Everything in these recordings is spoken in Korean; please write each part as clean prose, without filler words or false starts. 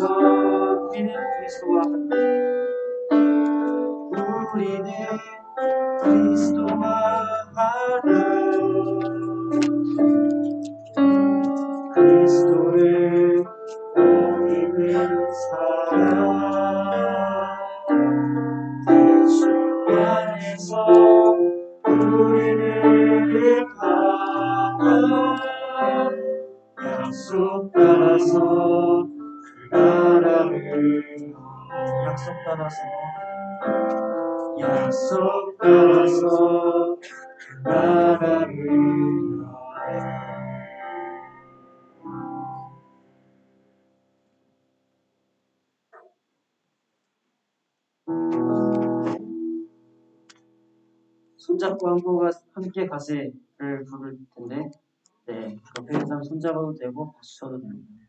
우리는 그리스도와 함께 우리는 그리스도와 하나 그리스도를 보이는 사람 주 안에서 우리는 하나 약속 따라서 그 나라를 약속 따라서 그 나라를 손잡고 함께 가세를 부를 텐데, 네, 옆에 있는 사람 손잡아도 되고 같이 쳐도 됩니다.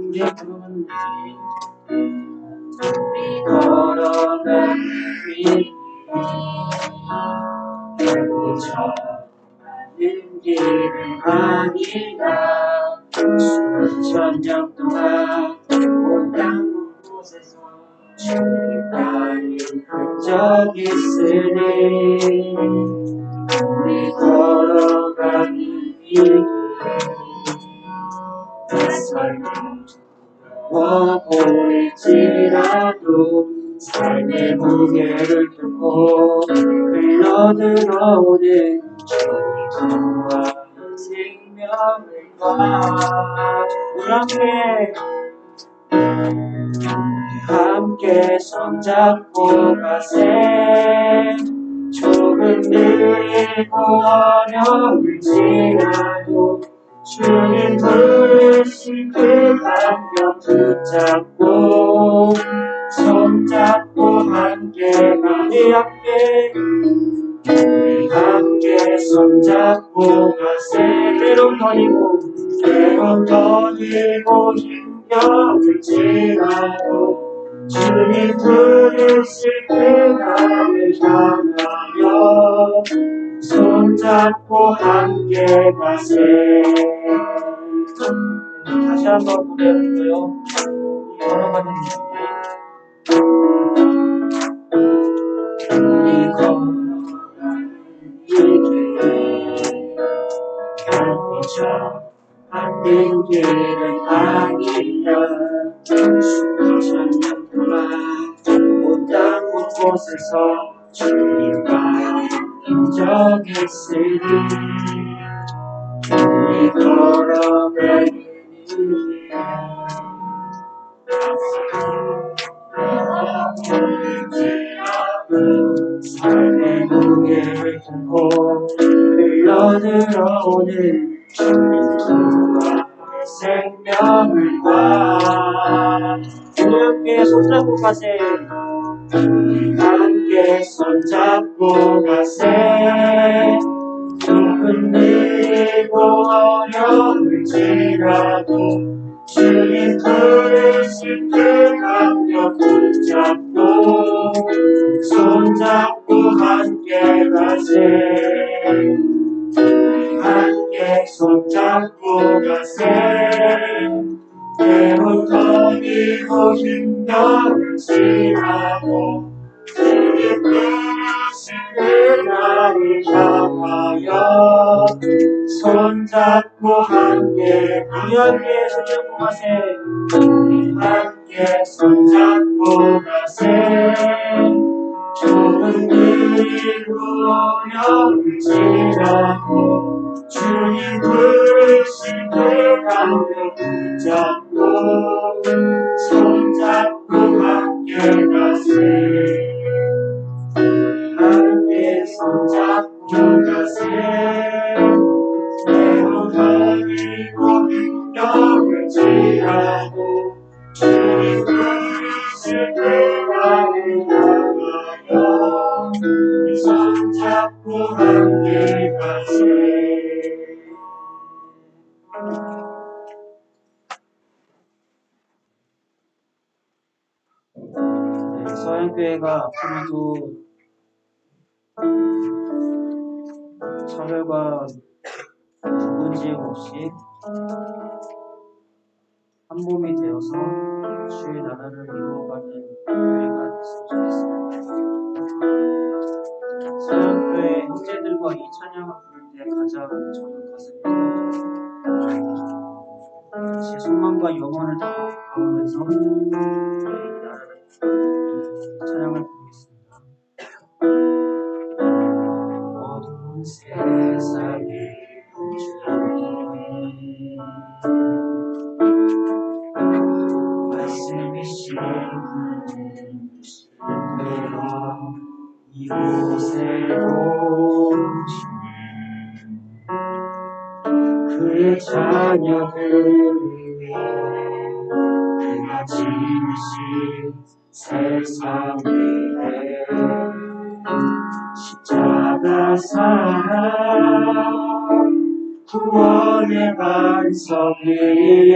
우리의 부르는 우리 걸어간 길 는 길은 아니라 수천 년 동안 온 땅 곳곳에서 주님 따른 흔적 있으니 우리 걸어가는 이 길 낯설고 두려워 보일지라도 삶의 무게를 뚫고 흘러들어오는 주님과 생명을 봐 함께 손잡고 가세 조금 느리고 어려울지라도 주님 부르신 그 감격 붙잡고 손잡고 함께 우리 함께 손잡고 가세 때론 더디고 힘겨울지라도 주님 부르실 그 나를 향하여 손잡고 함께 가세. 다시 한번 부르고요. 걸어가는 길 우리 걸어가는 길 결코 안 길은 아니라 수천 년 동안 온 땅 곳곳에서 주님과 인적 있으니 우리 걸어가는 길 삶의 무게를 들고 흘러들어오는 주님과 생명을 봐 함께 손잡고 가세 함께 손잡고 가세 조금 느리고 어려울지라도 주님 부르신 그 감격 붙잡고 손잡고 함께 가세 함께 손잡고 가세 때론 더디고 힘겨울지라도 주님 부르신 그 나를 향하여 손잡고 함께 손잡고 가세 함께 손잡고 가세 조금 느리고 어려울지라도 주님 부르신 그 감격 붙잡고 손잡고 함께 가세 함께 손잡고 가세 때론 더디고 힘겨울지라도 주님 부르실 그 나를 향하여 손잡고 함께 가세 서양교회가 앞으로도 차별과 구분지음 없이 한 몸이 되어서 주의 나라를 이루어가는 교회가 됐으면 좋겠습니다. 서양교회 형제들과 이 찬양을 부를 때 가장 저는 가슴이 뛰어들어요. 같이 소망과 영혼을 담으면서 이 나라를 찬양을 부르겠습니다. 어두운 세상에 주님 말씀이신 그대로 이곳에 오시네 그의 자녀들을 위해 그가 지으신 세상 위에 십자가 사랑 구원의 반석 위에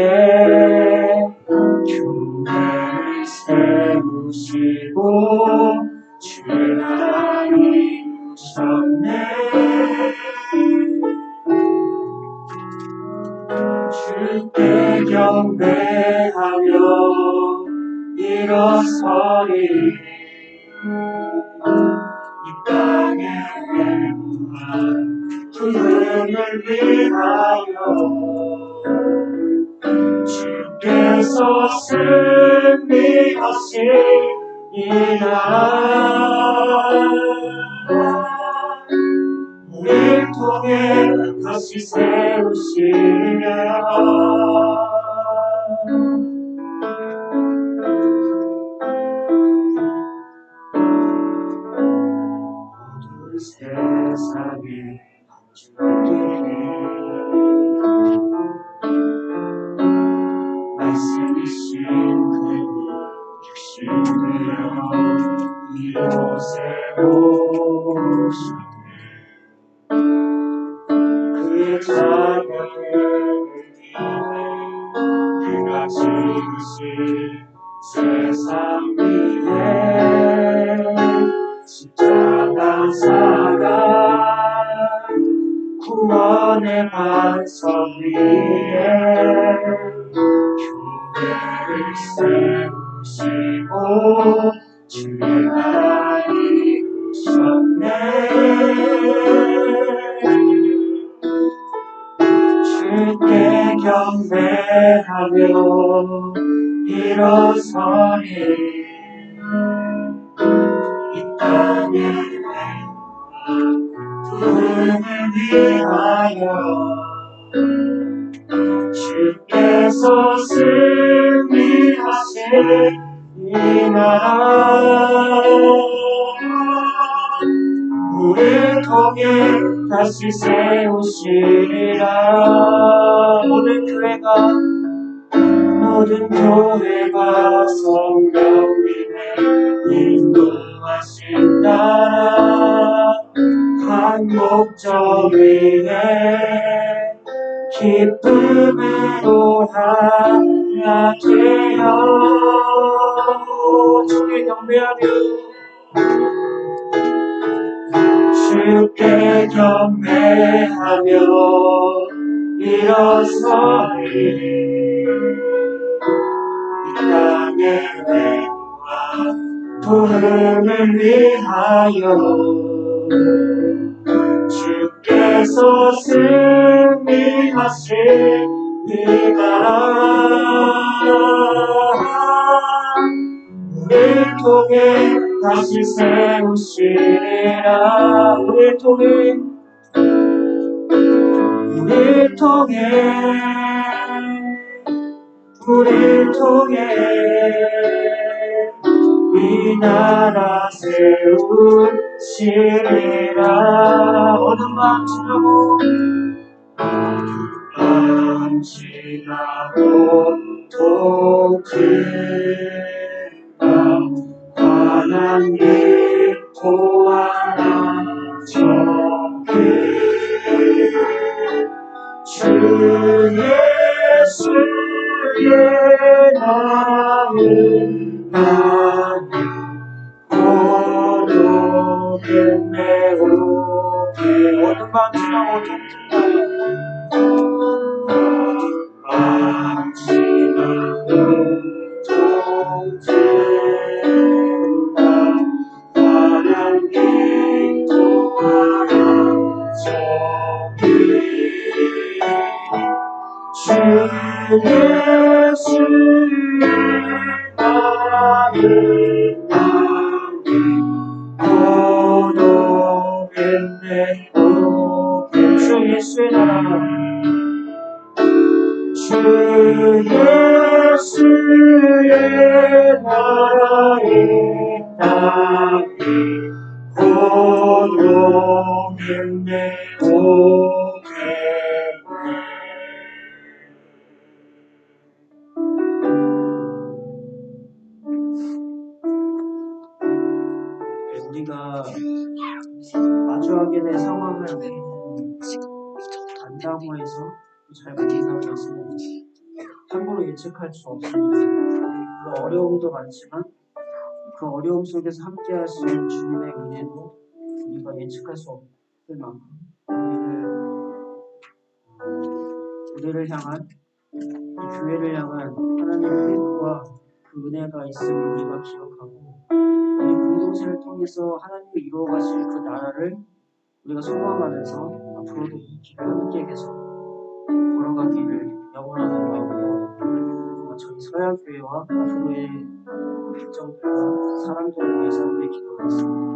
교회를 세우시고 죄가 이루셨네 주께 경배하며 일어서리 이 땅에 회복한 부흥을 위하여 주께서 승리하신 이 나라 우리를 통해 다시 세우시랴 모든 세상에 말씀이신 그분 육신되어 이곳에 오셨네 그의 자녀들을 위해 그가 지으신 세상 위에 십자가 사랑 구원의 반석 위에 교회를 세우시고 주가 이루셨네 주께 경배하며 일어서리 이 땅에 부흥을 위하여 주께서 승리하신 이 나라 우리를 통해 다시 세우시리라 모든 교회가 성령님의 인도하신 나라 한 목적 위에 기쁨으로 하나되어 주께 경배하며 주께 경배하며 일어서리 이 땅의 회복과 부흥을 위하여 주께서 승리하신 이 나라 우리를 통해 다시 세우시리라 우리를 통해 이 나라 세우시리라 어둠 밤 지나고 또 금방 환한 기포 하나 적게 주 예수의 나는 나는 어둠 밤 지나고 주 예수의 나라를 고독했네. 주 예수의 나라, 주 예수의 나라의 땅에 고독했네. 우리가 마주하게 될 상황을 안다고 해서 잘 만든다고 해서 함부로 예측할 수 없습니다. 물론 어려움도 많지만 그 어려움 속에서 함께 하실 주님의 은혜도 우리가 예측할 수 없을 만큼 우리를 향한, 이 교회를 향한 하나님의 뜻과 그 은혜가 있음을 우리가 기억하고 우리 공동체를 통해서 하나님이 이루어가실 그 나라를 우리가 소망하면서 앞으로도 이 길을 함께 계속 걸어가기를 영원하는 마음으로 저희 서양교회와 앞으로의 일정들과 사람들을 위해서 함께 기도하겠습니다.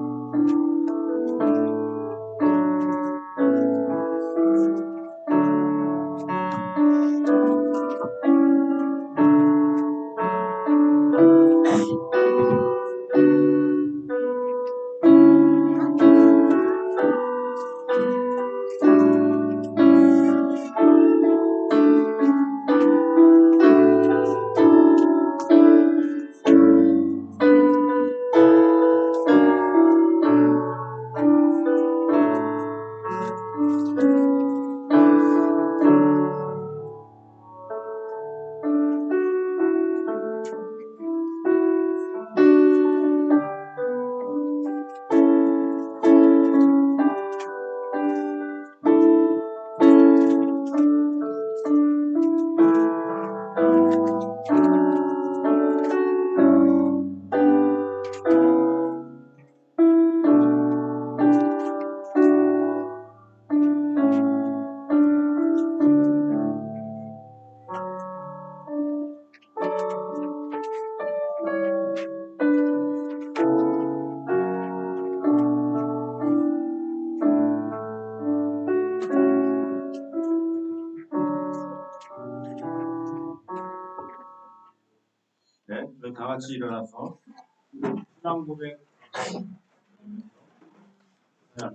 네, 우리 다 같이 일어나서 신앙 고백 해야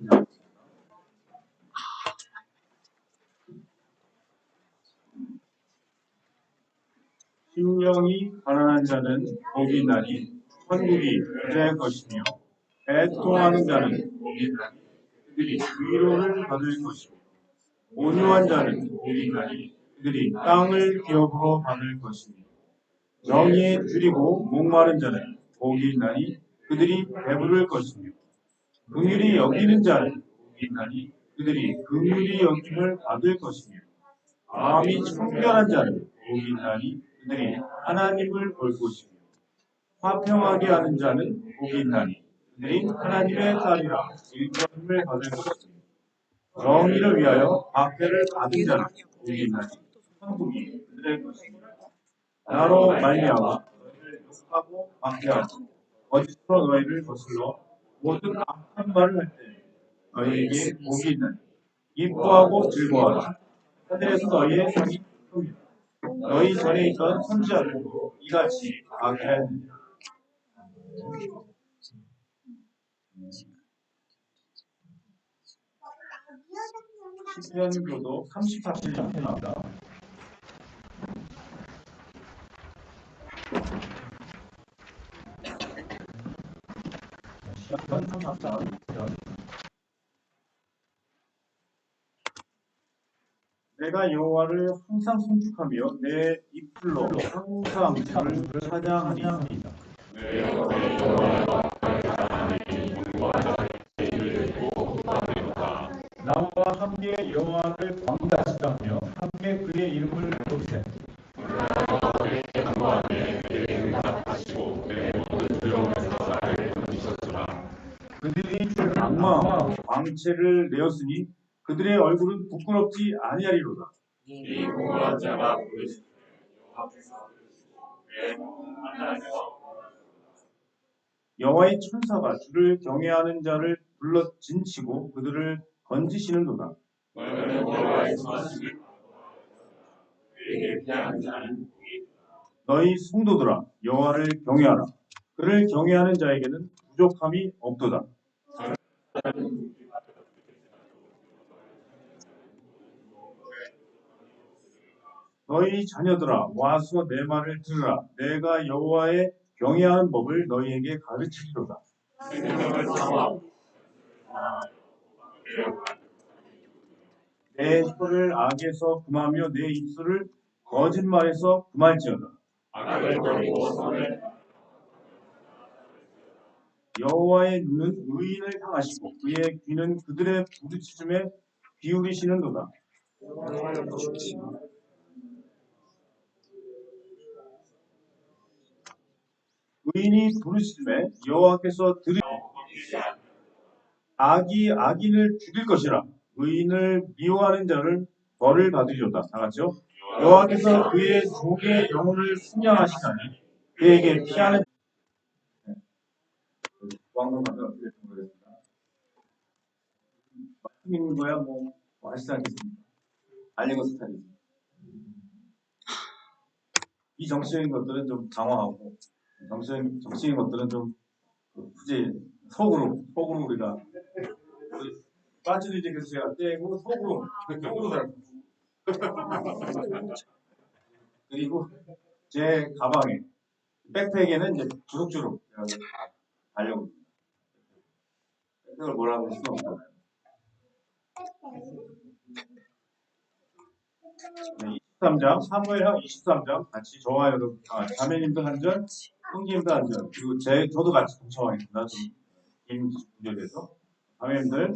심령이 가난한 자는 복이 있나니 천국이 그자의 것이며 애통하는 자는 복이 있나니 그들이 위로를 받을 것이며 온유한 자는 복이 있나니 그들이 땅을 기업으로 받을 것이며 정의에 줄이고 목마른 자는 복이 있나니 그들이 배부를 것이며 긍휼히 여기는 자는 복이 있나니 그들이 긍휼히 여김을 받을 것이며 마음이 청결한 자는 복이 있나니 그들이 하나님을 볼 것이며 화평하게 하는 자는 복이 있나니 그들이 하나님의 딸이라 일컬음을 받을 것이며 정의를 위하여 박해를 받은 자는 복이 있나니 천국이 그들의 것이며 나로 말미암아 너희를 욕하고 박해하고 거짓으로 너희를 거슬러 모든 악한 말을 할 때 너희에게 복이 있나니 기뻐하고 즐거워하라. 하늘에서 너희의 상이 큽니다. 너희 전에 있던 선지자들도 이같이 박해하였느니라. 시편 교독 38편입니다. 시편 34편. 내가 여호와를 항상 송축하며 내 입술로 항상 주를 찬양하리이다. 함께 여호와를 광대하시다며 함께 그의 이름을 부르세. 그들이 악마와 광채를 내었으니 그들의 얼굴은 부끄럽지 아니하리로다. 이 공고한 자가 부르시되 여호와께서 내 만나며 여호와의 천사가 주를 경외하는 자를 불러 진치고 그들을 건지시는도다. 너희는 여호와의 선하심을 그에게 피하는 자는 복이 너희 성도들아 여호와를 경외하라. 그를 경외하는 자에게는 부족함이 없도다. 너희 자녀들아 와서 내 말을 들으라. 내가 여호와의 경외하는 법을 너희에게 가르치리로다. 생명을 삼아 내 혀를 악에서 금하며 내 입술을 거짓말에서 금할지어다. 악을 버리고 선을 여호와의 눈은 의인을 향하시고 그의 귀는 그들의 부르짖음에 기울이시는도다. 의인이 부르짖음에 여호와께서 들으 악이 악인을 죽일 것이라. 의인을 미워하는 자를 벌을 받으리로다. 다 같이요. 여호와께서 그의 속의 영혼을 순양하시나니 그에게 피하는 왕도 받아 어떻게 모르겠습니다. 있는 거야 뭐 하시지 않겠습니까? 알리고 스타일. 이 정치적인 것들은 좀 장황하고 정치적인 것들은 좀 굳이 속으로 우리가 빠지리지 제가 떼고 속으로 살 그리고 제 가방에 백팩에는 이제 주룩주룩 달려고 백팩을 뭐라고 할 수는 없잖아요. 네, 23장 사무엘하 23장 같이 저와 여러분 자매님도 한 절, 형님도 한 절, 그리고 저도 같이 동참하겠습니다. 긴 구절에서 자매님들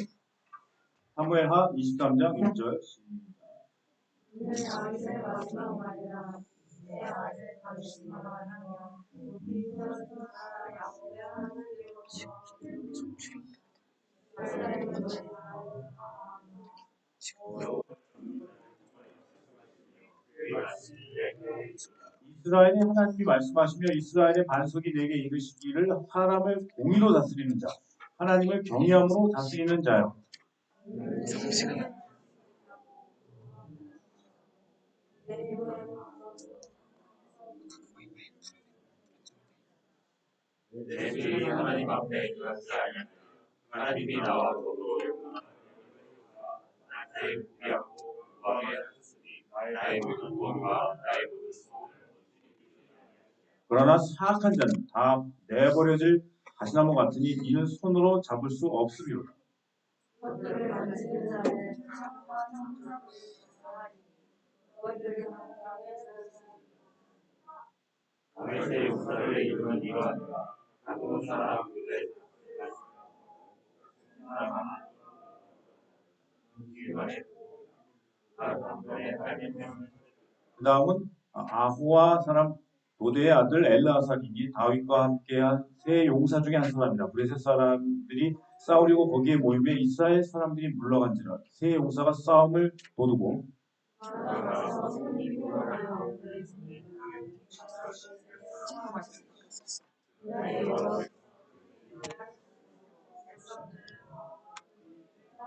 사무엘하 23장 1절 내 아이를 마지막 말이라 내 아이를 당신 말하며 우리 이웃을 야곱의 하나님으로부터 이스라엘의 하나님이 말씀하시며 이스라엘의 반석이 내게 이르시기를 사람을 공의로 다스리는 자 하나님을 경외함으로 다스리는 자요. 내 주의 하나님 앞에 그하지 아니하며 하나님이 나와 도도를 나를 구비하고 구하게 하셨으니 나의 모든 구원과 나의 모든 소원을 그러나 사악한 자는 다 내버려질 가시나무 같으니 이는 손으로 잡을 수 없으리로다. 그것들을 만지는 자는 창과 창조를 사하리 그것들을 다윗의 역사를 이루는 이러하니라 가까운 사람 그들의 그 다음은 아호와 사람 도대의 아들 엘르아살이 다윗과 함께한 세 용사 중에 한 사람이라. 블레셋 사람들이 싸우려고 거기에 모임에 이스라엘 사람들이 물러간지라. 세 용사가 싸움을 도두고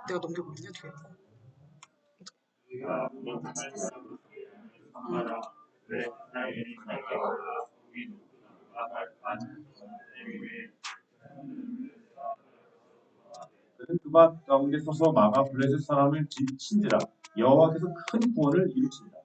내가 넘겨보냐 뒤에. 그는 그만 가운데 서서 막아 블레셋 사람을 친지라. 여호와께서 큰 구원을 이루신다.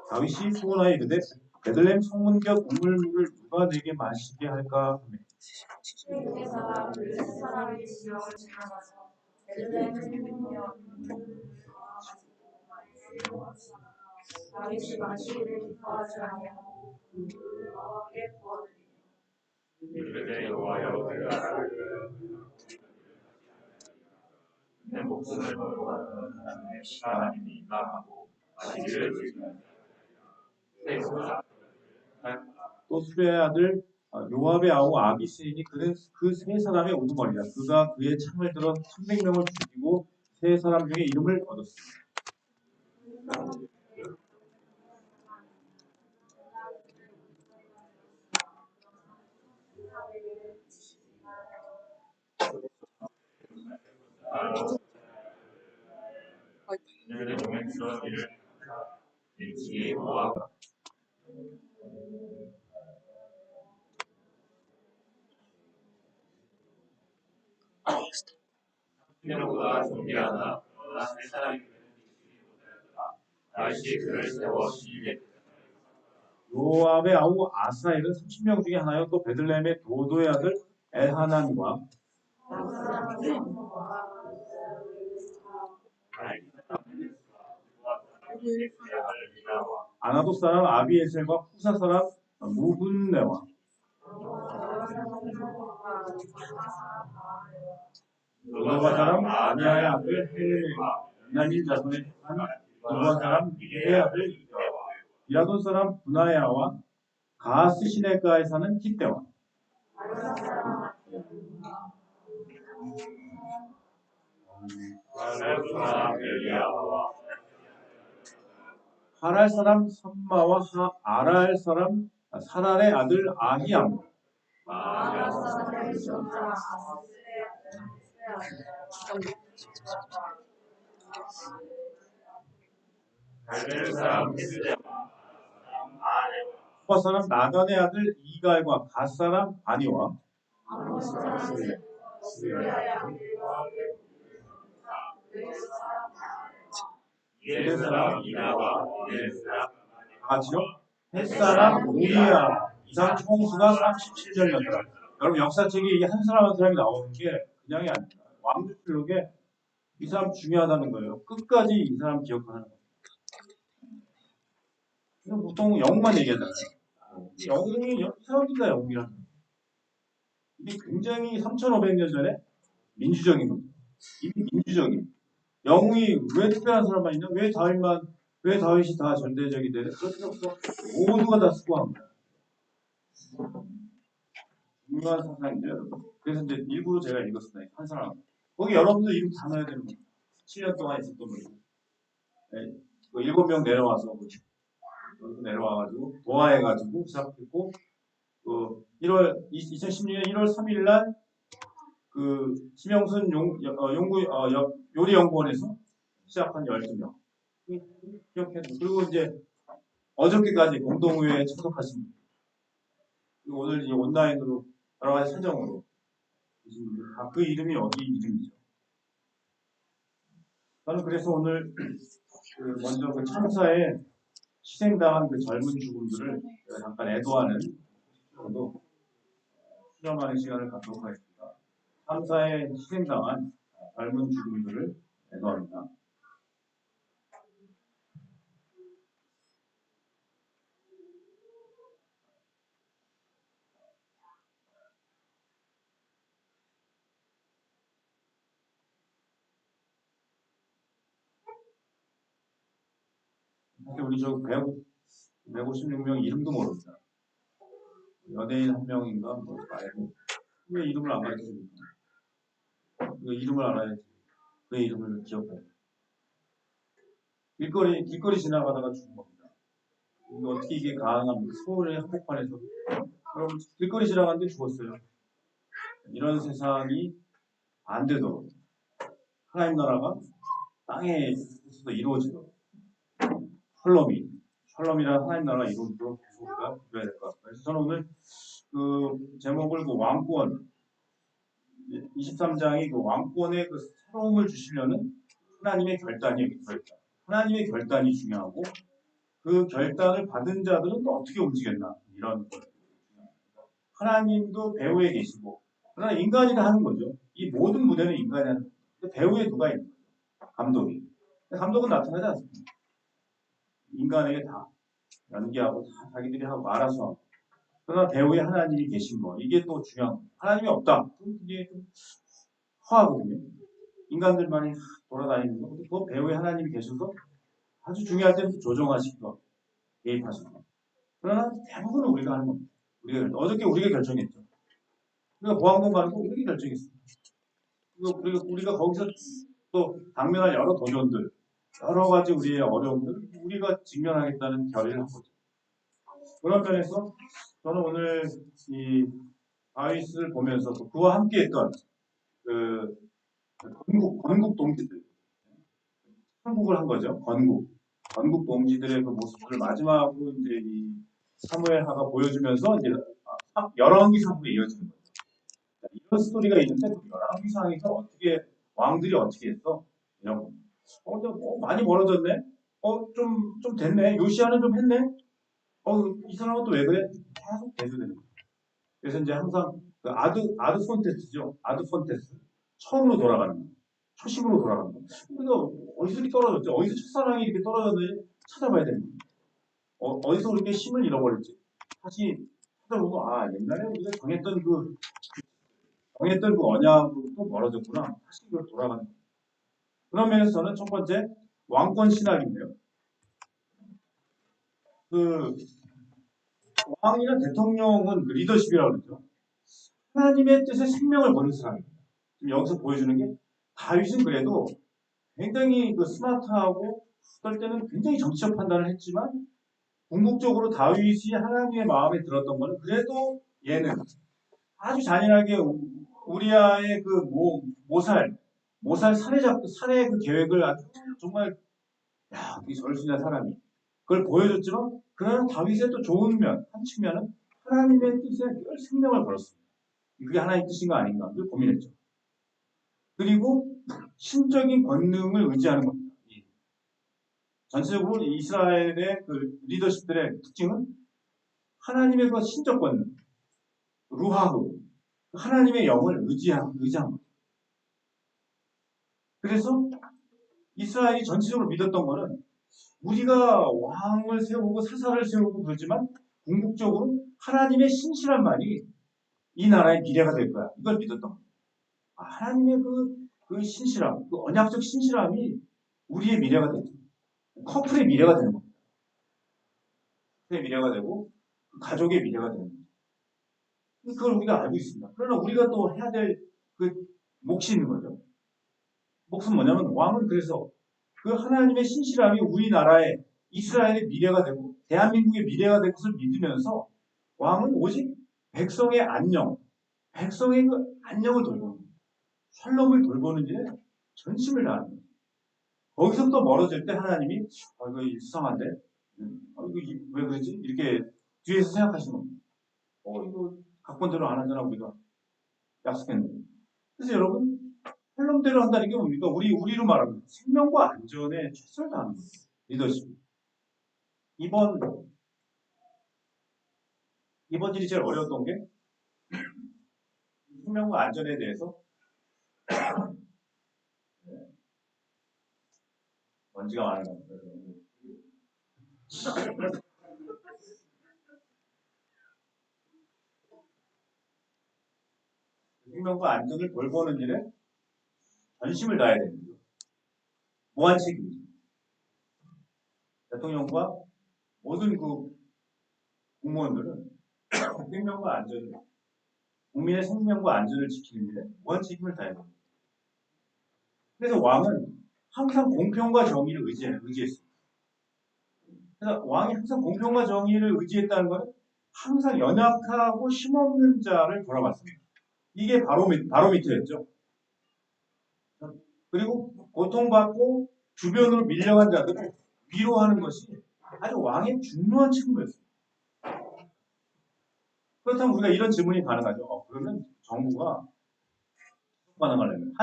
다윗이 소원하여 이르되 베들레헴 성문 곁 우물물을 누가 내게 마시게 할까 하며 주께서 그 사람의 지역을 지나가서 베들레헴을 행하며 다윗이 마치기를 기뻐하지 아니하고 여호와께 구원드리며 그때 여호와여 그가 내 목숨을 걸고 하나님의 시간이니까 하고 마시기를 즐기며 또 수레의 아들 요압의 아우 아비스인이 그는 그 세 사람의 우두머리라. 그가 그의 창을 들어 300명을 죽이고 세 사람 중에 이름을 얻었습니다. 그들의 동행스러운 일을 일찍이 모아 명보다 존귀하나 그러나 세 사람이 다윗이 그를 세워 시기에 요압의 아우 아사엘은 30명 중에 하나요. 또 베들레헴의 도도의 아들 엘하난과 아나도 사람 아비에셀과 후사 사람 무분네와 노바 사람 아니아의 아들 헬레와 베냐민 자손의 두번 사람 미레의 아들 비라돈 사람 분하야와 가스 시네가에 사는 hit대와 하랄 사람 삼마와 아랄 사람 사랄의 아들 아히암 후바 사람 나단의 아들 이갈과 갓 사람 바니와 이레 사람 이나와 이레 사람 같이요? 햇사람 우리야 이상 총수가 37전이었더라. 여러분 역사책에 이게 한 사람 한 사람이 나오는 게 그냥이 아닙니다. 왕조실록에 이 사람 중요하다는 거예요. 끝까지 이 사람 기억하는 거예요. 보통 영웅만 얘기하잖아요. 영웅이 이 사람들다 영웅이라는 거예요. 이게 굉장히 3,500년 전에 민주적인 겁니다. 이미 민주적인. 영웅이 왜 특별한 사람만 있냐? 왜 다윗이 다 전대적이 되는? 그럴 필요 없어. 모두가 다 수고한 거야. 중요한 사상인데 여러분. 그래서 이제 일부러 제가 읽었습니다. 한 사람. 거기 여러분들 이름 다 넣어야 되는 거예요. 7년 동안 있었던 분이. 네. 7명 내려와서 내려와가지고 도하해가지고 시작했고 2016년 1월 3일 날 그 심영순 요리연구원에서 시작한 12명. 기억해요. 그리고 이제 어저께까지 공동의회에 참석하신 분. 그리고 오늘 이 온라인으로 여러 가지 사정으로 계신 분들 다 그 이름이 여기 이름이죠. 저는 그래서 오늘 먼저 그 참사에 희생당한 그 젊은 죽음들을 잠깐 애도하는 정도 수렴하는 시간을 갖도록 하겠습니다. 참사에 희생당한 젊은 죽음들을 애도합니다. 사실 우리 저 156명 이름도 모릅니다. 연예인 한 명인가 뭐 말고 왜 이름을 안 가르쳐줍니까? 그 이름을 알아야지. 그 이름을 기억해야 돼. 길거리 지나가다가 죽은 겁니다. 이거 어떻게 이게 가능합니까? 서울의 한복판에서 여러분 길거리 지나가는데 죽었어요. 이런 세상이 안 되도록 하나님 나라가 땅에서 이루어지도록 샬롬이란 하나님 나라가 이루어지도록 계속 우리가 기도해야 될 것 같아요. 그래서 저는 오늘 그 제목을 그 왕권 23장이 그 왕권의 그 새로움을 주시려는 하나님의 결단이 여기 들어있다. 하나님의 결단이 중요하고 그 결단을 받은 자들은 또 어떻게 움직였나 이런 것. 하나님도 배후에 계시고, 그러나 인간이 다 하는 거죠. 이 모든 무대는 인간이 하는 거죠. 근데 배후에 누가 있는 거죠? 감독이. 근데 감독은 나타나지 않습니다. 인간에게 다 연기하고 다 자기들이 하고 알아서 하고. 그러나 배후에 하나님이 계신 거, 이게 또 중요한 거예요. 하나님이 없다. 그럼 이게 좀 허하거든요. 인간들만이 돌아다니는 거. 근데 그 배후에 하나님이 계셔서 아주 중요할 때는 조정하시고 개입하시고. 그러나 대부분은 우리가 하는 겁니다. 어저께 우리가 결정했죠. 우리가 보안공 가는 거 우리가 결정했어요. 우리가 거기서 또 당면할 여러 도전들, 여러 가지 우리의 어려움들, 우리가 직면하겠다는 결의를 한 거죠. 그런 면에서 저는 오늘 이 다윗을 보면서 그와 함께했던 그 건국 동지들, 한국을 한 거죠. 건국 동지들의 그 모습들을 마지막으로 이제 이 사무엘하가 보여주면서 이제 열왕기 상으로 이어지는 거예요. 이런 스토리가 있는데 그 열왕기 상에서 어떻게 왕들이 어떻게 했어? 이런 거. 많이 멀어졌네. 좀 됐네. 요시아는 좀 했네. 이 사람은 또 왜 그래? 계속 대두되는 거예요. 그래서 이제 항상 그 아드 폰테스죠. 아드 폰테스. 처음으로 돌아가는 거예요. 초심으로 돌아가는 거예요. 우리가 어디서 이렇게 떨어졌지? 어디서 첫사랑이 이렇게 떨어졌는지 찾아봐야 되는 거예요. 어디서 우리가 힘을 잃어버렸지? 다시 찾아보고, 옛날에 우리가 정했던 그 언약으로 또 멀어졌구나. 다시 그걸 돌아가는 거예요. 그런 면에서 저는 첫 번째, 왕권 신학인데요. 그, 왕이나 대통령은 그 리더십이라고 그러죠. 하나님의 뜻에 생명을 거는 사람입니다. 지금 여기서 보여주는 게, 다윗은 그래도 굉장히 그 스마트하고, 어떨 때는 굉장히 정치적 판단을 했지만, 궁극적으로 다윗이 하나님의 마음에 들었던 거는 그래도 얘는 아주 잔인하게 우리아의 그 모살 살해 그 계획을 아주 정말 이 절순한 사람이 그걸 보여줬지만 그러나 다윗의 또 좋은 면, 한 측면은 하나님의 뜻에 늘 생명을 걸었습니다. 그게 하나님의 뜻인 거 아닌가 그걸 고민했죠. 그리고 신적인 권능을 의지하는 겁니다. 전체적으로 이스라엘의 그 리더십들의 특징은 하나님의 그 신적 권능, 루하흐, 하나님의 영을 의지한 겁니다. 그래서 이스라엘이 전체적으로 믿었던 거는 우리가 왕을 세우고 사사를 세우고 그러지만 궁극적으로 하나님의 신실한만이 이 나라의 미래가 될 거야. 이걸 믿었던 거예요. 하나님의 그 신실함, 그 언약적 신실함이 우리의 미래가 되죠. 커플의 미래가 되는 겁니다. 커플의 미래가 되고 가족의 미래가 되는 거죠. 그걸 우리가 알고 있습니다. 그러나 우리가 또 해야 될 그 몫이 있는 거죠. 몫은 뭐냐면 왕은 그래서 그 하나님의 신실함이 우리나라의 이스라엘의 미래가 되고 대한민국의 미래가 될 것을 믿으면서 왕은 오직 백성의 안녕, 백성의 그 안녕을 돌보는 샬롬을 돌보는 일에 전심을 다하는 거예요. 거기서부터 멀어질 때 하나님이 이거 수상한데 이거 왜 그러지? 이렇게 뒤에서 생각하시는 겁니다. 이거 각본대로 안 하잖아 우리가 약속했는데. 그래서 여러분 샬롬대로 한다는 게 뭡니까? 우리로 말하면 생명과 안전에 최선을 다하는 거예요. 리더십. 이번 일이 제일 어려웠던 게 생명과 안전에 대해서 먼지가 많은 것 같아요. 생명과 안전을 돌보는 일에 전심을 다해야 됩니다. 무한 책임이죠. 대통령과 모든 그 공무원들은 생명과 안전을 국민의 생명과 안전을 지키는 일에 무한 책임을 다해야 됩니다. 그래서 왕은 항상 공평과 정의를 의지했습니다. 그래서 왕이 항상 공평과 정의를 의지했다는 것은 항상 연약하고 힘없는 자를 돌아봤습니다. 이게 바로미터였죠. 그리고 고통받고 주변으로 밀려간 자들을 위로하는 것이 아주 왕의 중요한 책무였습니다. 그렇다면 우리가 이런 질문이 가능하죠. 그러면 정부가 지속 가능하려면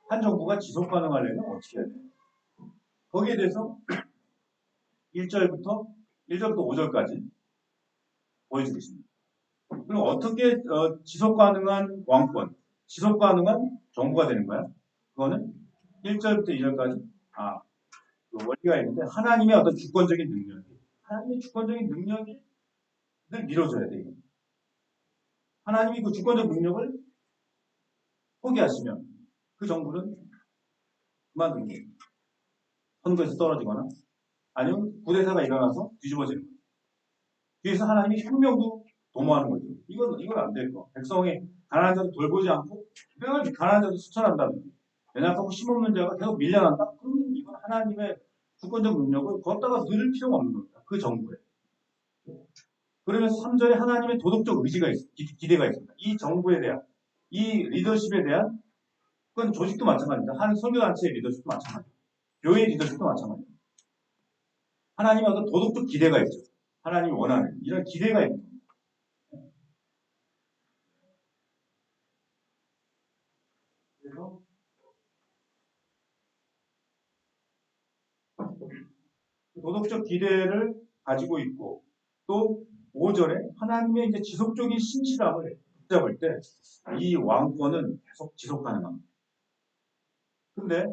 한 정부가 지속 가능하려면 어떻게 해야 돼요? 거기에 대해서 1절부터 5절까지 보여주겠습니다. 그럼 어떻게 지속 가능한 왕권, 지속 가능한 정부가 되는 거야? 그거는 1절부터 2절까지 그 원리가 있는데 하나님의 어떤 주권적인 하나님의 주권적인 능력이 늘 밀어줘야 돼. 하나님이 그 주권적 능력을 포기하시면 그 정부는 그만두는 거예요. 선거에서 떨어지거나 아니면 구대사가 일어나서 뒤집어지는 거예요. 뒤에서 하나님이 혁명도 도모하는 거죠. 이건 안 될 거. 백성이 가난한 자도 돌보지 않고 늘 가난한 자도 수천한다는 거예요. 연약하고 힘없는 자가 계속 밀려난다? 그러면 이건 하나님의 주권적 능력을 걷다가 늘 필요가 없는 겁니다. 그 정부에. 그러면서 3절에 하나님의 도덕적 의지가 기대가 있습니다. 이 정부에 대한, 이 리더십에 대한, 그건 조직도 마찬가지입니다. 한 선교단체의 리더십도 마찬가지입니다. 교회의 리더십도 마찬가지입니다. 하나님의 어떤 도덕적 기대가 있죠. 하나님이 원하는 이런 기대가 있는 겁니다. 그래서 도덕적 기대를 가지고 있고 또 5절에 하나님의 이제 지속적인 신실함을 붙잡을 때 이 왕권은 계속 지속 가능합니다. 근데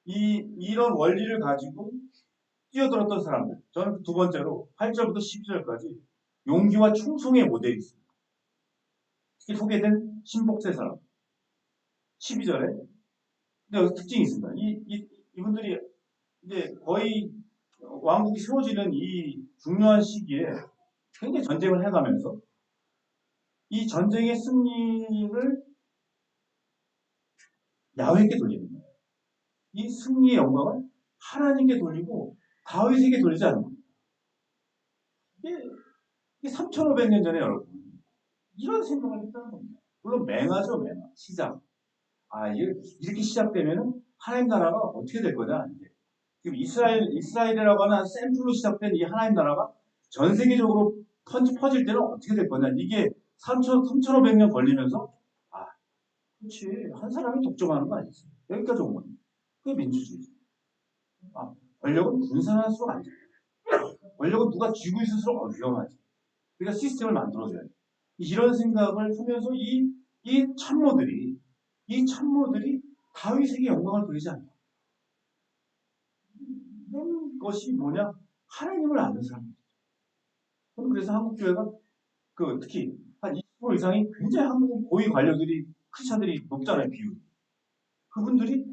이런 원리를 가지고 뛰어들었던 사람들, 저는 두 번째로 8절부터 12절까지 용기와 충성의 모델이 있습니다. 특히 소개된 신복세 사람 12절에 근데 여기 특징이 있습니다. 이분들이 이제 거의 왕국이 세워지는 이 중요한 시기에 굉장히 전쟁을 해가면서 이 전쟁의 승리를 야훼께 돌리는 거예요. 이 승리의 영광을 하나님께 돌리고 다윗에게 돌리지 않는 겁니다. 이게 3,500년 전에 여러분 이런 생각을 했다는 겁니다. 물론 맹하죠, 맹하. 시작. 이렇게 시작되면 하나님 나라가 어떻게 될 거냐. 이제. 지금 이스라엘이라고 하는 샘플로 시작된 이 하나님 나라가 전 세계적으로 퍼질 때는 어떻게 될 거냐. 이게 3,500년 걸리면서, 그렇지. 한 사람이 독점하는 거 아니지. 여기까지 온 겁니다. 그게 민주주의죠. 권력은 분산할수록 안 돼요. 권력은 누가 쥐고 있을수록 위험하지. 그러니까 시스템을 만들어줘야 돼. 이런 생각을 하면서 이 참모들이 다윗에게 영광을 돌리지 않는다. 이런 것이 뭐냐? 하나님을 아는 사람이죠. 저는 그래서 한국교회가 특히 한 20% 이상이 굉장히 한국 고위 관료들이 크리스찬들이 높잖아요, 비율. 그분들이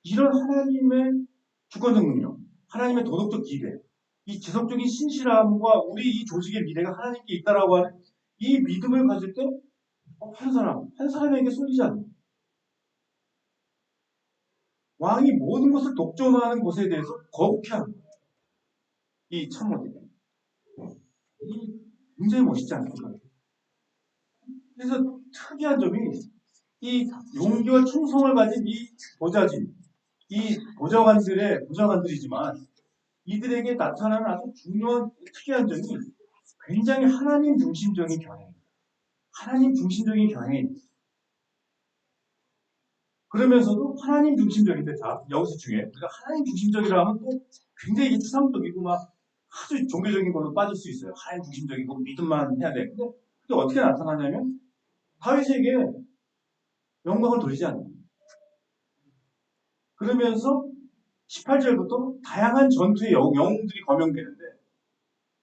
이런 하나님의 주권적 능력, 하나님의 도덕적 기대, 이 지속적인 신실함과 우리 이 조직의 미래가 하나님께 있다라고 하는 이 믿음을 가질 때 한 사람에게 쏠리지 않는 왕이 모든 것을 독점하는 것에 대해서 거북해하는 거예요. 이 참모들이. 이 굉장히 멋있지 않습니까? 그래서 특이한 점이 이 용기와 충성을 가진 이 보좌진, 이 보좌관들이지만 이들에게 나타나는 아주 중요한 특이한 점이 굉장히 하나님 중심적인 경향입니다. 하나님 중심적인 경향입니다. 그러면서도 하나님 중심적인데 여기서 중요해요. 우리가 하나님 중심적이라 하면 또 굉장히 추상적이고 막 아주 종교적인 걸로 빠질 수 있어요. 하나님 중심적이고 믿음만 해야 돼. 근데 그게 어떻게 나타나냐면 다윗에게 영광을 돌리지 않는 거예요. 그러면서 18절부터 다양한 전투의 영웅들이 거명되는데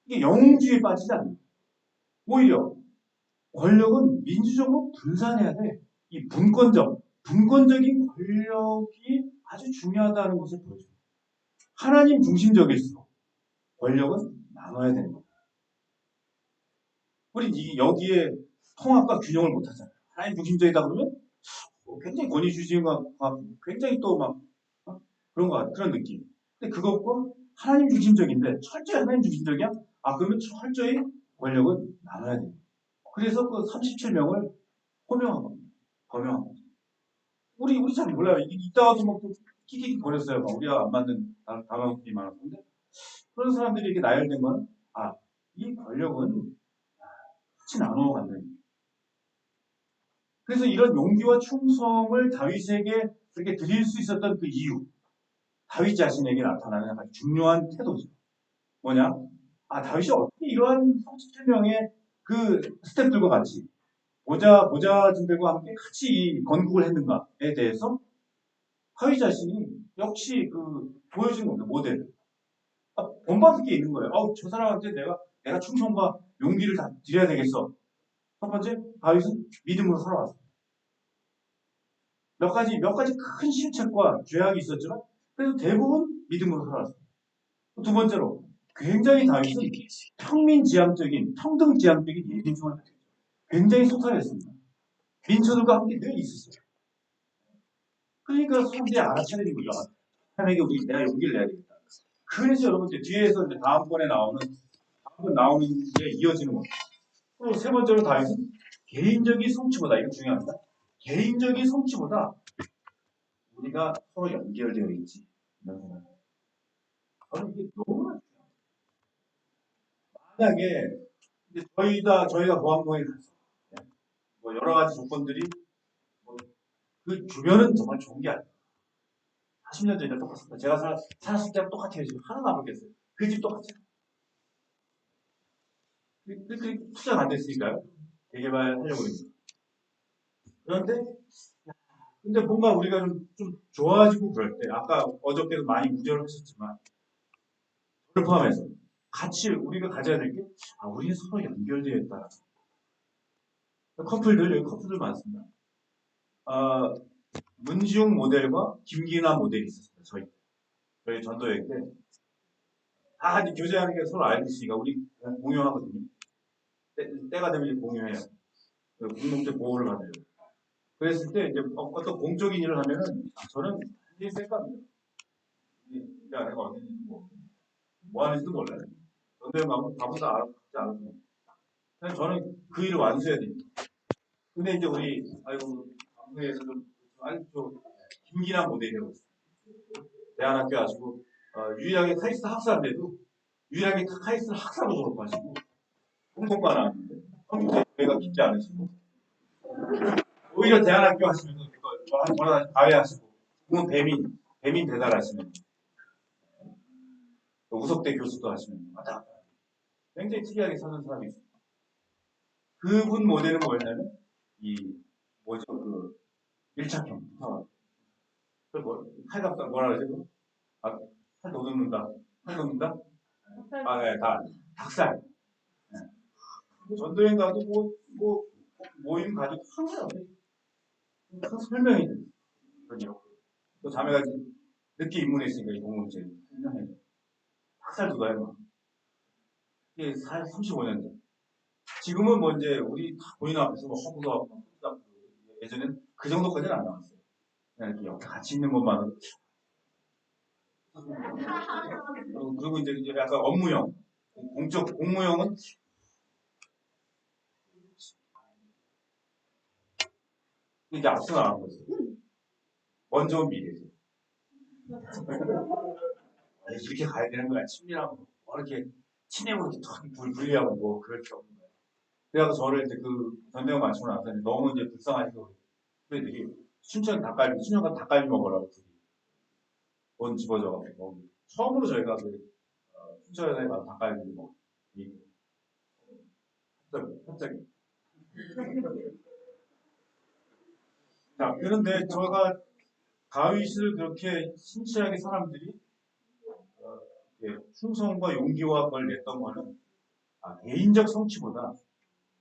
이게 영웅주의에 빠지지 않는 거예요. 오히려 권력은 민주적으로 분산해야 돼. 이 분권적인 권력이 아주 중요하다는 것을 보여줍니다. 하나님 중심적일수록 권력은 나눠야 되는 겁니다. 우리 여기에 통합과 균형을 못하잖아요. 하나님 중심적이다 그러면 굉장히 권위주의인 것 같고 굉장히 또 막 그런 느낌. 근데 그것과 하나님 중심적인데 철저히 하나님 중심적이야? 그러면 철저히 권력은 나눠야 됩니다. 그래서 그 37명을 호명한 겁니다. 거명한 겁니다. 우리 잘 몰라요. 이따가도 막 끼끼 거렸어요. 우리가 안 맞는 단어들이 많았는데 그런 사람들이 이렇게 나열된 거는 이 권력은 같이 나눠 갖는. 그래서 이런 용기와 충성을 다윗에게 그렇게 드릴 수 있었던 그 이유, 다윗 자신에게 나타나는 아주 중요한 태도죠. 뭐냐? 다윗이 어떻게 이러한 37명의 그 스태프들과 같이 모자진들과 함께 같이 이 건국을 했는가에 대해서 하위 자신이 역시 보여주는 겁니다. 모델. 본받을 게 있는 거예요. 저 사람한테 내가 충성과 용기를 다 드려야 되겠어. 첫 번째, 다윗은 믿음으로 살아왔어요. 몇 가지 큰 실책과 죄악이 있었지만, 그래도 대부분 믿음으로 살아왔어요. 두 번째로, 굉장히 다윗은 평등지향적인 예비중을 굉장히 소탈했습니다. 민초들과 함께 늘 있었어요. 그러니까 사람들이 알아차리는 거죠. 하나님에게 내가 용기를 내야 되겠다. 그래서 여러분들 뒤에서 이제 다음번 나오는 게 이어지는 겁니다. 또 세 번째로 다윗은 개인적인 성취보다, 이거 중요합니다. 개인적인 성취보다 우리가 서로 연결되어 있지. 저는 이게 너무 만약에 이제 저희가 보안공에 가서 뭐 여러 가지 조건들이 그 주변은 정말 좋은 게 아니에요. 40년 전이랑 똑같습니다. 제가 살았을 때랑 똑같아요. 지금 하나도 안 바뀌었어요. 그 집 똑같아요. 투자가 안 됐으니까요. 대개발하려고 합니다. 근데 뭔가 우리가 좀 좋아지고 그럴 때, 아까 어저께도 많이 우려를 하셨지만, 저를 포함해서 같이 우리가 가져야 될 게, 우리는 서로 연결되어 있다. 여기 커플들 많습니다. 문지용 모델과 김기나 모델이 있었어요. 저희 전도회 때. 다 이제 교제하는 게 서로 알고 있으니까 우리 공유하거든요. 때가 되면 이제 공유해요. 공동체 보호를 받으려고. 그랬을 때 이제 어떤 공적인 일을 하면은 저는 이게 쌩까입니다. 야, 내가 어디 뭐 하는지도 몰라요. 근데 바보다 알아서 갖지 않아서. 그냥 저는 그 일을 완수해야 됩니다. 근데 이제 우리 방송에서 좀 김기나 모델이라고 있어요. 대안학교 하시고 유일하게 카이스트 학사인데도 유일하게 카이스트 학사로 졸업하시고 공통과 나왔는데 성격이 깊지 않으시고 오히려 대안학교 하시면서 뭐라 가외하시고 그건 배민 배달하시면 우석대 교수도 하시면 굉장히 특이하게 사는 사람이 있어요. 그분 모델은 뭐였냐면 밀착형 칼갑다 뭐라 그러지? 칼 노듬는다. 네, 닭살. 네. 전도행 가도 모임 가지고 항상 설명이 돼. 그러죠. 또 자매가 늦게 입문했으니까 이 공동체 설명해. 학살 누가 해봐. 이게 35년 전. 지금은 뭐 이제 우리 다 본인 앞에서 허브도 하고 예전에는 그 정도까지는 안 나왔어요. 그냥 이렇게 옆에 같이 있는 것만으로. 그리고 이제 약간 업무형, 공무형은 이게 앞서 나간 거죠. 먼저 온 미래죠. 이렇게 가야 되는 거야. 친밀하고 이렇게 친해고 이렇게 분리하고 뭐 그럴 게 없는 거야. 그래서 저를 이제 전대가 마치고 나서 너무 이제 불쌍하시고 그래들이 순천간 닭갈비 먹으라고 돈 집어줘가지고 처음으로 저희가 순천에 가서 닭갈비 먹고 갑자기 자 그런데 저가 가위시를 그렇게 신실하게 사람들이 충성과 용기와 그걸 냈던 거는 개인적 성취보다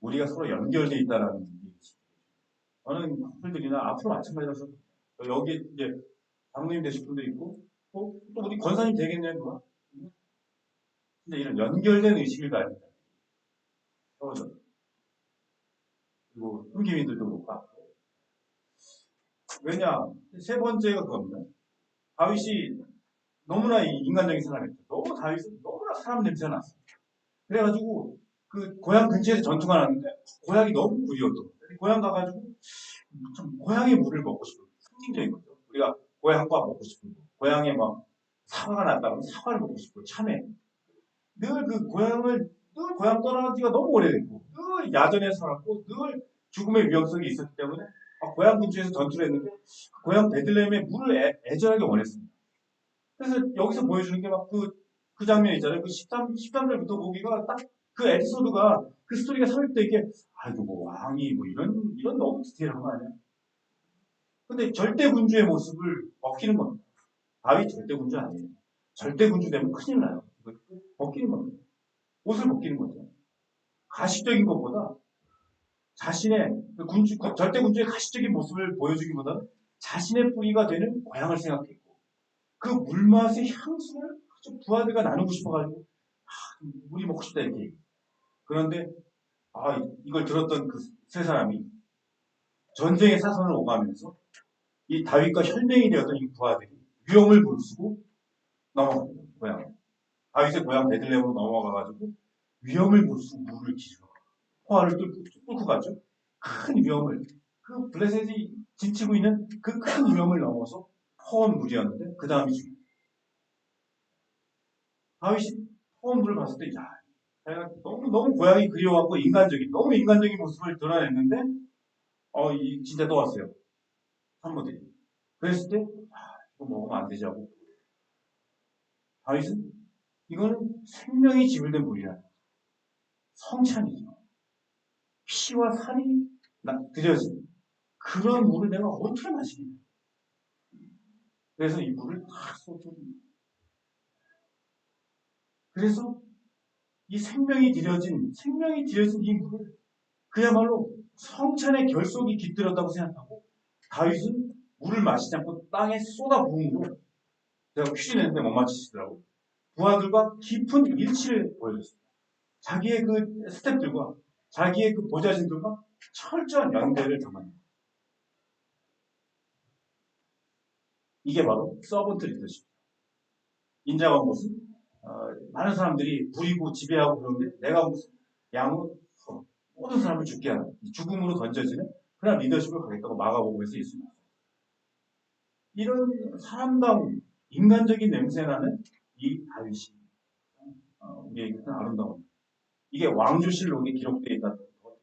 우리가 서로 연결되어 있다는 얘기지. 저는 커플들이나 앞으로 마찬가지라서 여기 이제 장로님 되실 분도 있고 또 우리 권사님 되겠냐는 근데 이런 연결된 의식을 가진다. 그리고 흠기민들도 못 받고. 왜냐? 세 번째가 그겁니다. 다윗이 너무나 인간적인 사람이었죠. 다윗은 너무나 사람 냄새가 났어요. 그래가지고 고향 근처에서 전투가 났는데 고향이 너무 그리웠던 거예요. 고향 가가지고 참 고향의 물을 먹고 싶은 상징적인 거죠. 우리가 고향밥 먹고 싶은 거. 고향에 막 사과가 났다면 사과를 먹고 싶고 참외. 늘 고향 떠난 지가 너무 오래됐고 늘 야전에 살았고 늘 죽음의 위험성이 있었기 때문에 고향 근처에서 전투를 했는데 고향 베들레헴의 물을 애절하게 원했습니다. 그래서 여기서 보여주는 게 막 그 장면 있잖아요. 그 13절부터 보기가 딱 그 에피소드가, 그 스토리가 삽입돼 이게, 아이고, 뭐, 왕이, 뭐, 이런 너무 디테일한 거 아니야? 근데 절대군주의 모습을 벗기는 겁니다. 다윗 절대군주 아니에요. 절대군주 되면 큰일 나요. 벗기는 겁니다. 옷을 벗기는 거죠. 가식적인 것보다 자신의 절대군주의 가식적인 모습을 보여주기보다는 자신의 뿌리가 되는 고향을 생각했고 그 물맛의 향수를 부하들과 나누고 싶어가지고 물이 먹고 싶다 이렇게. 그런데 이걸 들었던 그 세 사람이 전쟁의 사선을 오가면서 이 다윗과 혈맹이 되었던 이 부하들이 위험을 무릅쓰고 넘어갑니다. 고향. 다윗의 고향 베들레헴으로 넘어가가지고 위험을 무릅쓰고 물을 기르러 포화를 뚫고 가죠. 큰 위험을, 그 블레셋이 지치고 있는 그 큰 위험을 넘어서 퍼온 물이었는데 그 다음이 중요해요. 다윗이 퍼온 물을 봤을 때 내가 너무 고향이 그리워갖고 너무 인간적인 모습을 드러냈는데 진짜 또 왔어요. 산모들이. 그랬을 때 이거 먹으면 안 되자고. 다윗은 이거는 생명이 지불된 물이라 성찬이죠. 피와 살이 들여진 그런 물을 내가 어떻게 마시겠냐. 그래서 이 물을 다 쏟습니다. 그래서 이 생명이 들여진 이 물을 그야말로 성찬의 결속이 깃들었다고 생각하고 다윗은 물을 마시지 않고 땅에 쏟아 부음으로 제가 퀴즈 내는데 못 맞히시더라고. 부하들과 깊은 일치를 보여줬습니다. 자기의 그 스태프들과 자기의 그 보좌진들과 철저한 연대를 담았습니다. 이게 바로 서번트 리더십. 인자가 무슨 많은 사람들이 부리고 지배하고 그러는데 내가 무슨 양으로 모든 사람을 죽게 하는 죽음으로 던져지는 그런 리더십을 가겠다고 마가복음에서 있습니다. 이런 사람다운 인간적인 냄새나는 이 다윗이 우리에게는 아름다운 이게 왕조실록에 기록되어 있다는 것.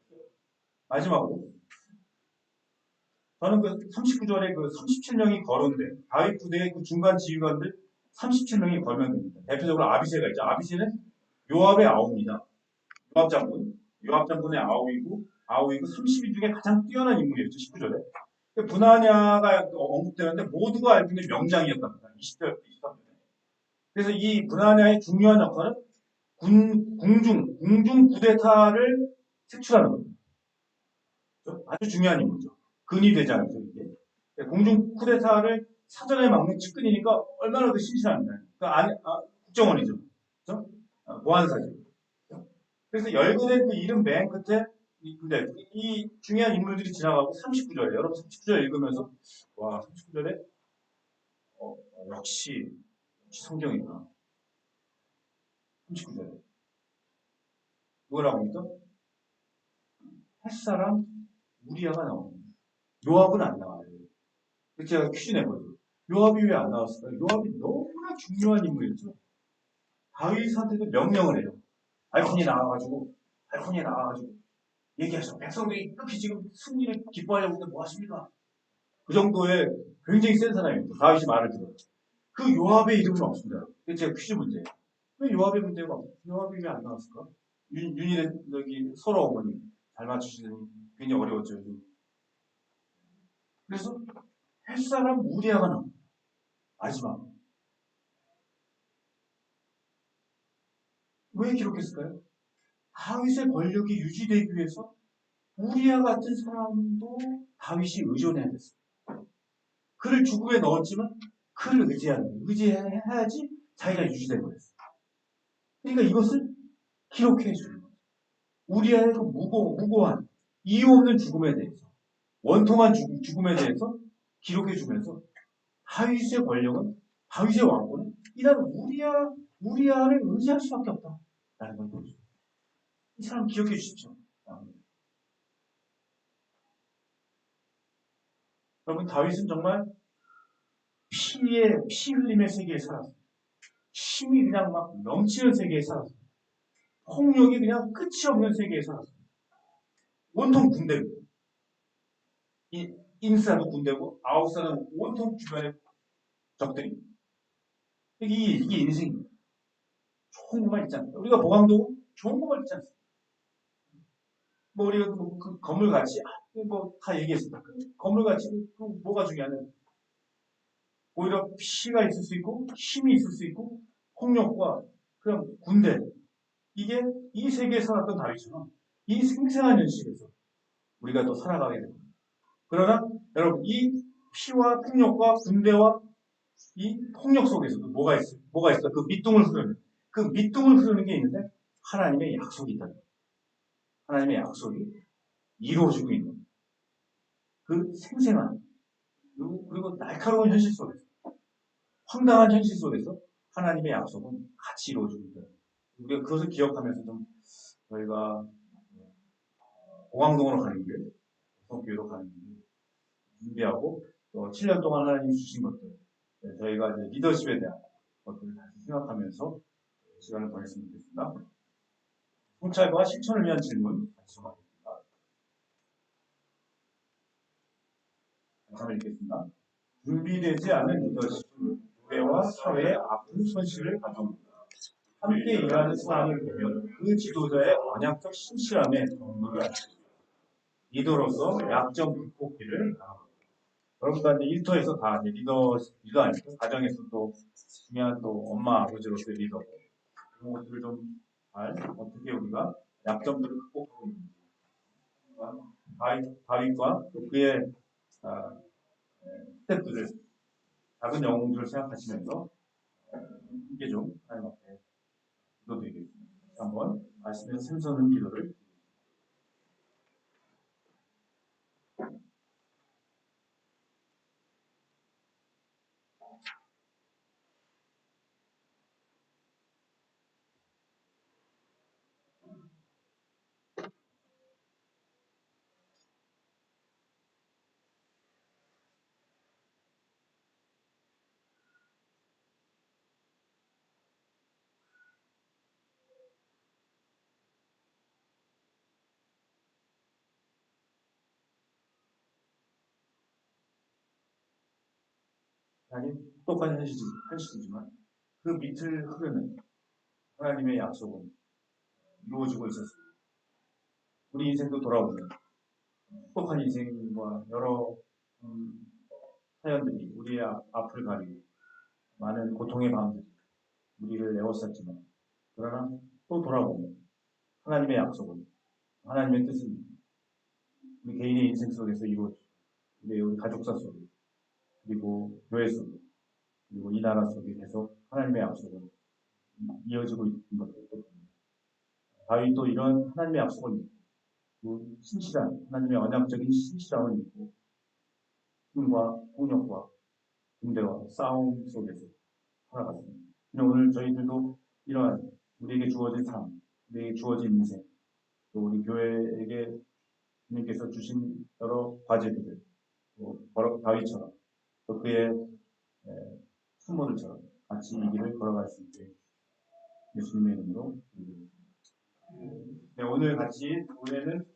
마지막으로 저는 그 39절에 그 37명이 거론된 다윗 부대의 그 중간 지휘관들 37명이 걸면 됩니다. 대표적으로 아비새가 있죠. 아비새는 요압의 아우입니다. 요압 장군의 아우이고 30인 중에 가장 뛰어난 인물이었죠. 19절에. 브나냐가 언급되는데 모두가 알고 있는 명장이었답니다. 20절, 23절에. 그래서 이 브나냐의 중요한 역할은 궁중 구데타를 색출하는 겁니다. 아주 중요한 인물이죠. 근위 대장이죠, 이게. 공중 쿠데타를 사전에 막는 측근이니까 얼마나 더 신실합니다. 국정원이죠. 그렇죠? 보안사죠. 그래서 열거된 그 이름 맨 끝에 근데 이 중요한 인물들이 지나가고 39절에 여러분 39절 읽으면서 와 39절에 역시 성경이구나. 39절에 뭐라고 합니까? 햇사람 우리아가 나옵니다. 요압은 안 나와요. 제가 퀴즈 내거든요. 요압이 왜 안 나왔을까요? 요압이 너무나 중요한 인물이었죠. 다윗한테도 명령을 해요. 발콘이 나와가지고 얘기하셔. 백성들이 이렇게 지금 승리를 기뻐하려고 하는데 뭐 하십니까? 그 정도의 굉장히 센 사람입니다. 다윗이 말을 들어요. 그 요압의 이름은 없습니다. 그게 제가 퀴즈 문제예요. 왜 요압의 문제가 없어요? 요압이 왜 안 나왔을까? 윤희의 여기 서로 어머니 잘 맞추시더니 굉장히 어려웠죠. 그래서 햇사람 우리아가 나옵니다. 마지막. 왜 기록했을까요? 다윗의 권력이 유지되기 위해서 우리아 같은 사람도 다윗이 의존해야 됐어요. 그를 죽음에 넣었지만 그를 의지해야지 자기가 유지되는 거였어요. 그러니까 이것을 기록해 주는 거예요. 우리아의 그 무고한 이유 없는 죽음에 대해서 원통한 죽음에 대해서 기록해 주면서 다윗의 권력은 다윗의 왕권은 이날 우리아를 의지할 수밖에 없다라는 걸 보여줍니다. 이 사람 기억해 주십시오. 여러분 다윗은 정말 피 흘림의 세계에 살았습니다. 힘이 그냥 막 넘치는 세계에 살았습니다. 폭력이 그냥 끝이 없는 세계에 살았습니다. 온통 군대입니다. 인사도 군대고 아웃사는 온통 주변에 적들입니다. 이게 인생입니다. 좋은 것만 있잖아요. 우리가 보강도 좋은 것만 있지 않습니까? 뭐 우리가 그 건물 가치 뭐 다 얘기했습니다. 건물 가치 뭐가 중요하냐? 오히려 피가 있을 수 있고 힘이 있을 수 있고 폭력과 그냥 군대 이게 이 세계에 살았던 다윗처럼 이 생생한 현실에서 우리가 또 살아가게 됩니다. 그러나 여러분 이 피와 폭력과 군대와 이 폭력 속에서도 뭐가 있어요? 뭐가 있어? 그 밑둥을 흐르는 게 있는데 하나님의 약속이 있다. 하나님의 약속이 이루어지고 있는 그 생생한 그리고 날카로운 현실 속에서 황당한 현실 속에서 하나님의 약속은 같이 이루어지고 있다. 우리가 그것을 기억하면서 좀 저희가 공항동으로 가는 길, 성교회로 가는 길 준비하고 또 7년 동안 하나님이 주신 것들 저희가 이제 리더십에 대한 것들을 다시 생각하면서 시간을 보냈으면 좋겠습니다. 성찰과 실천을 위한 질문 다시 하겠습니다. 다시 읽겠습니다. 준비되지 않은 리더십은 교회와 사회의 아픈 손실을 가져옵니다. 함께 일하는 사람을 보면 그 지도자의 언약적 신실함에 동물을 하십니다. 리더로서 약점 극복기를 바랍니다. 여러분도 이제 일터에서 다 이제 리더 아니고 가정에서 또 중요한 또 엄마 아버지로서의 리더 그런 것들을 좀 잘 어떻게 우리가 약점들을 극복하고 있는지 다윗과 또 그의 스태프들 작은 영웅들을 생각하시면서 함께 좀 하나님 앞에 기도드리겠습니다. 한번 말씀에서 샘솟는 기도를 하나님 똑똑한 현실이지만 그 밑을 흐르는 하나님의 약속은 이루어지고 있었습니다. 우리 인생도 돌아오면 똑똑한 인생과 여러 사연들이 우리의 앞을 가리고 많은 고통의 밤들이 우리를 에워쌌지만 그러나 또 돌아보면 하나님의 약속은 하나님의 뜻은 우리 개인의 인생 속에서 이루어지고 우리 가족사 속에 그리고 교회 속에 그리고 이 나라 속에 계속 하나님의 약속은 이어지고 있는 것을 봅니다. 다윗도 이런 하나님의 약속을 믿고 신실한 하나님의 언약적인 신실함을 믿고 힘과 폭력과 군대와 싸움 속에서 살아갔습니다. 오늘 저희들도 이러한 우리에게 주어진 삶, 우리에게 주어진 인생, 또 우리 교회에게 주님께서 주신 여러 과제들을 다윗처럼 또 그의 순모들처럼 같이 이 길을 걸어갈 수 있게 예수님의 이름으로 기도드립니다. 네, 오늘 같이 올해는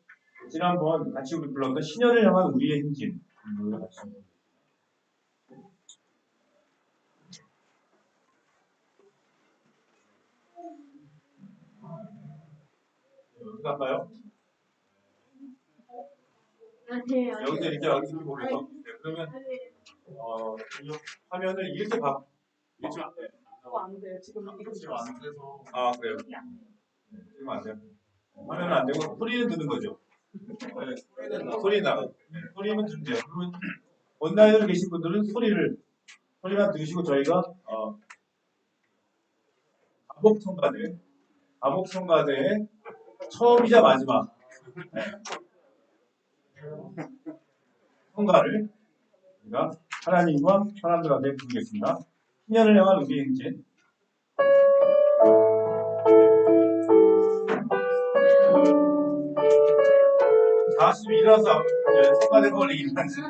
지난번 같이 우리 불렀던 신년을 향한 우리의 힘짐 을 같이 어떻게 할까요? 여기서 이렇게 보면서 그러면 이 화면을 이렇게 요즘 안 돼. 안 돼요. 지금 이거 지금 안 돼서. 아 그래요? 네, 지금 안 돼요. 화면은 안 되고 소리는 듣는 거죠. 네, 소리 나가. 소리는 듣는데요. 그러면 온라인으로 계신 분들은 소리만 들으시고 저희가 감옥 성가대의 처음이자 마지막 성가를 우리가 하나님과 사람들 앞에 부르겠습니다. 신년을 향한 우리의 행진. 다시 일어나서 성가대가 원래 일어나지.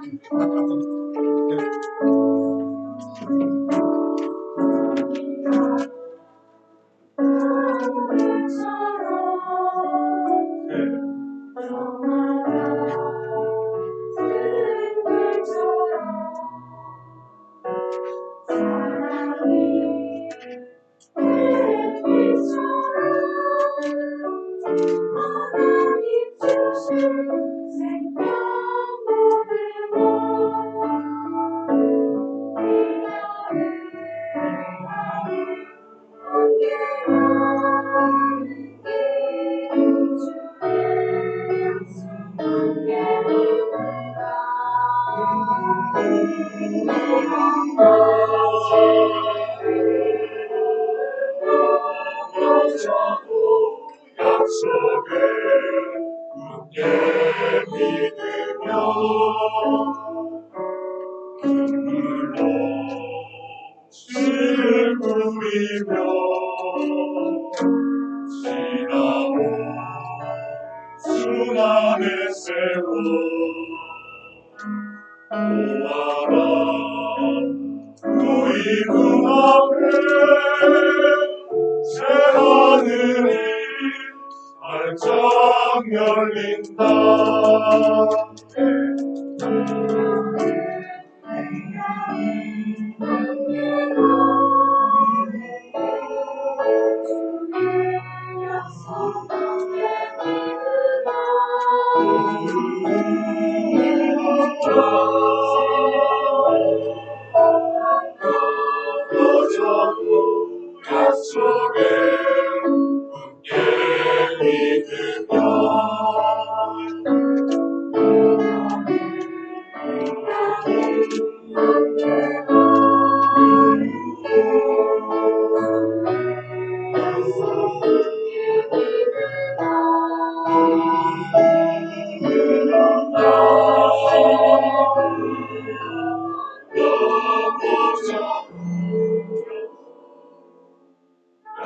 약속에 굳게 믿으며 눈물로 씨를 뿌리며 지나온 수많은 세월 보아라 우리 눈앞에 새하늘이 활짝 열린다. 약속에 굳게 믿으며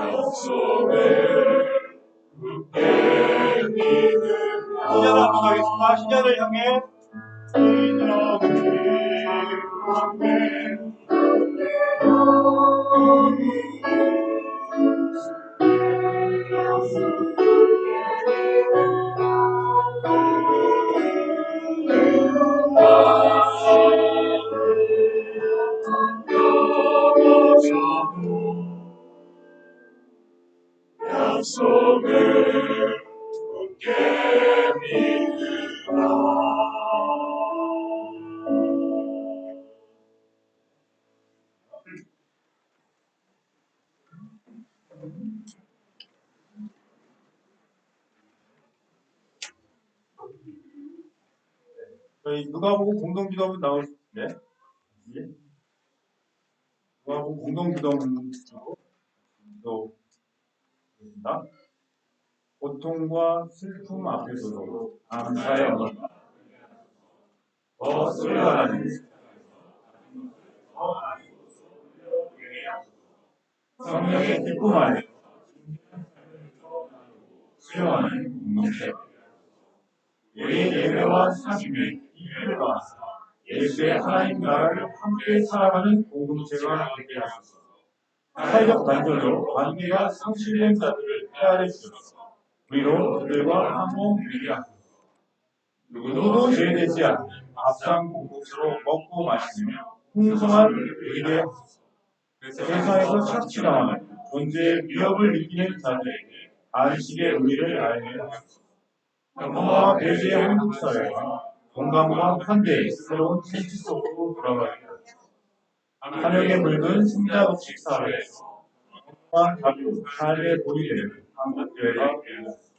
약속에 굳게 믿으며 신년을 한번 가겠습니다. 신년을 향해 약속에 굳게 믿으라. 저희 누가복음 공동기도문 나올 때 누가복음 공동기도문 기도입니다. 고통과 슬픔 앞에서도 감사의 언어가 더 소리나는 성령의 기쁨 안에 수용하는 공동체 우리 예배와 사심의 이유를 나와서 예수의 하나님 나라를 함께 살아가는 공동체가 되게 하소서. 사회적 단절로 관계가 상실된 자들을 헤아려 주셔서 우리로 그들과 한몸되게 하소서. 누구도 죄되지 않는 밥상 공동체로 먹고 마시며 풍성한 의에 하소서. 세상에서 착취당하는 존재의 위협을 느끼는 자들에게 안식의 의미를 알게 하소서. 평화와 배제의 한국 사회가 건강과 환대의 새로운 tren치 속으로 돌아가게 하소서. 탐욕에 물든 승자독식 사회에서 건강한 자유, 삶의 본이 되는 한국 교회가 되게 하소서.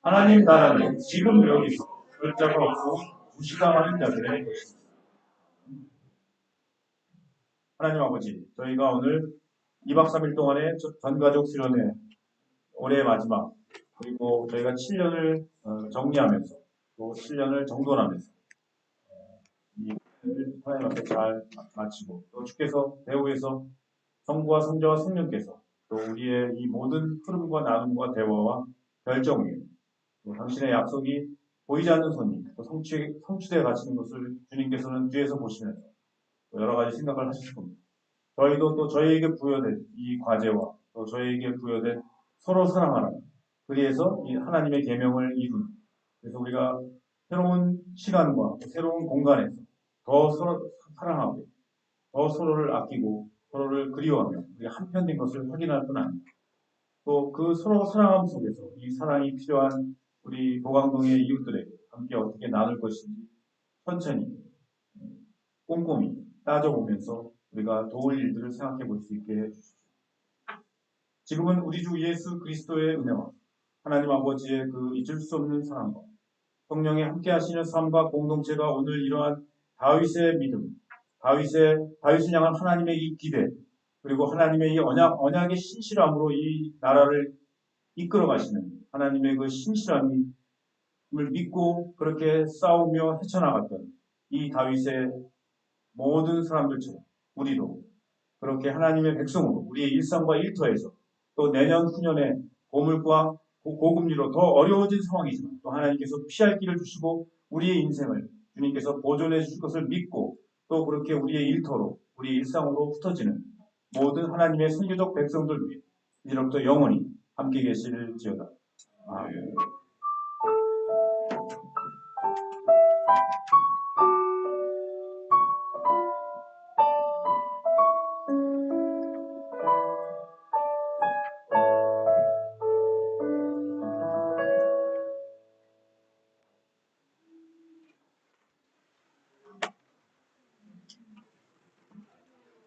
하나님 나라는 지금 여기서 글자가 없고 무시당하는 자들의 것입니다. 하나님 아버지, 저희가 오늘 2박 3일 동안의 전가족 수련회 올해 마지막 그리고 저희가 7년을 정리하면서 또 7년을 정돈하면서 이 하나님 앞에 잘 마치고 또 주께서 배후에서 성부와 성자와 성령께서 또 우리의 이 모든 흐름과 나눔과 대화와 결정에 또 당신의 약속이 보이지 않는 손이 또 성취되어 가시는 것을 주님께서는 뒤에서 보시면서 여러 가지 생각을 하실 겁니다. 저희도 또 저희에게 부여된 이 과제와 또 저희에게 부여된 서로 사랑하는 그리해서 이 하나님의 계명을 이루는 그래서 우리가 새로운 시간과 새로운 공간에서 더 서로 사랑하고 더 서로를 아끼고 서로를 그리워하며 우리가 한편된 것을 확인할 뿐 아닙니다. 또 그 서로 사랑함 속에서 이 사랑이 필요한 우리 보강동의 이웃들에게 함께 어떻게 나눌 것인지 천천히 꼼꼼히 따져보면서 우리가 도울 일들을 생각해 볼 수 있게 해주십시오. 지금은 우리 주 예수 그리스도의 은혜와 하나님 아버지의 그 잊을 수 없는 사랑과 성령의 함께 하시는 삶과 공동체가 오늘 이러한 다윗의 믿음, 다윗을 향한 하나님의 이 기대, 그리고 하나님의 이 언약의 신실함으로 이 나라를 이끌어 가시는 하나님의 그 신실함을 믿고 그렇게 싸우며 헤쳐나갔던 이 다윗의 모든 사람들처럼 우리도 그렇게 하나님의 백성으로 우리의 일상과 일터에서 또 내년 후년에 고물과 고금리로 더 어려워진 상황이지만 또 하나님께서 피할 길을 주시고 우리의 인생을 주님께서 보존해 주실 것을 믿고 또 그렇게 우리의 일터로 우리의 일상으로 흩어지는 모든 하나님의 선교적 백성들 위해 이제부터 영원히 함께 계실지어다. 아멘.